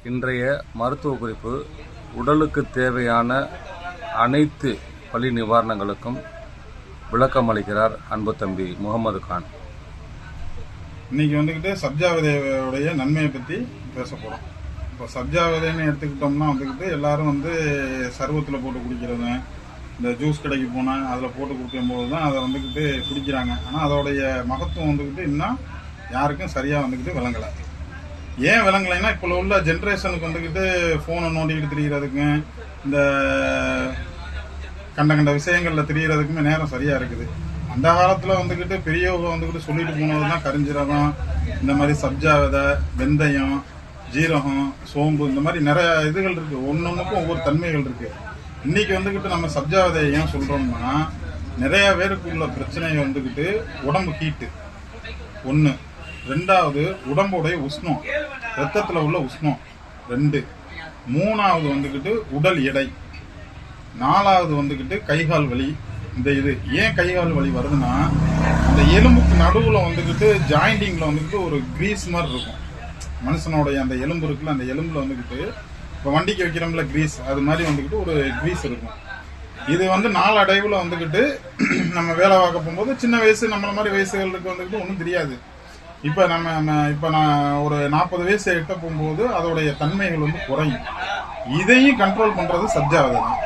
இன்றைய மருத்துவ குறிப்பு உடலுக்கு தேவையான அனைத்து வலி நிவாரணங்களுக்கும் விளக்கம் அளிக்கிறார் அன்பு தம்பி முகமது கான். இன்னைக்கு வந்துக்கிட்டு சப்ஜா விதையுடைய நன்மையை பற்றி பேச போகிறோம். இப்போ சப்ஜா விதைன்னு எடுத்துக்கிட்டோம்னா வந்துக்கிட்டு எல்லாரும் சர்வத்தில் போட்டு குடிக்கிறது, இந்த ஜூஸ் கடைக்கு போனால் அதில் போட்டு குடிக்கும்போது தான் அதை வந்துக்கிட்டு குடிக்கிறாங்க. ஆனால் அதோடைய மகத்துவம் வந்துக்கிட்டு இன்னும் யாருக்கும் சரியாக வந்துக்கிட்டு விளங்கலை. ஏன் விளங்கலைன்னா இப்போ உள்ள ஜென்ரேஷனுக்கு வந்துக்கிட்டு ஃபோனை நோண்டிக்கிட்டு திரிகிறதுக்கு, இந்த கண்ட விஷயங்களில் திரிகிறதுக்குமே நேரம் சரியாக இருக்குது. அந்த காலத்தில் வந்துக்கிட்டு பெரியவங்க வந்துக்கிட்டு சொல்லிட்டு போனது தான் கரிஞ்சீரகம், இந்த மாதிரி சப்ஜா விதை, வெந்தயம், ஜீரகம், சோம்பு, இந்த மாதிரி நிறைய இதுகள் இருக்குது. ஒன்னொன்றுக்கும் ஒவ்வொரு தன்மைகள் இருக்குது. இன்னைக்கு வந்துக்கிட்டு நம்ம சப்ஜா விதையை ஏன் சொல்கிறோம்னா, நிறைய பேருக்கு உள்ள பிரச்சனைகள் வந்துக்கிட்டு உடம்பு ஹீட்டு ஒன்று, ரெண்டாவது உடம்புடைய உஷ்ணம், ரத்தத்தில் உள்ள உஷ்ணம் 2, மூணாவது வந்துக்கிட்டு உடல் எடை, நாலாவது வந்துக்கிட்டு கைகால் வலி. இந்த இது ஏன் கைகால் வலி வருதுன்னா, அந்த எலும்புக்கு நடுவில் வந்துக்கிட்டு ஜாயிண்டிங்கில் வந்துக்கிட்டு ஒரு கிரீஸ் மாதிரி இருக்கும். மனுஷனுடைய அந்த எலும்பு இருக்குல்ல, அந்த எலும்பில் வந்துக்கிட்டு இப்போ வண்டிக்கு வைக்கிறோம்ல கிரீஸ், அது மாதிரி வந்துக்கிட்டு ஒரு கிரீஸ் இருக்கும். இது நாளடைவில் வந்துக்கிட்டு நம்ம வேலை பார்க்க போகும்போது சின்ன வயசு நம்மள மாதிரி வயசுகளுக்கு வந்துக்கிட்டு ஒன்றும் தெரியாது. இப்போ நான் ஒரு 40 வயசு எட்ட போகும்போது அதோடைய தன்மைகள் குறையும். இதையும் கண்ட்ரோல் பண்ணுறது சப்ஜா விதை தான்.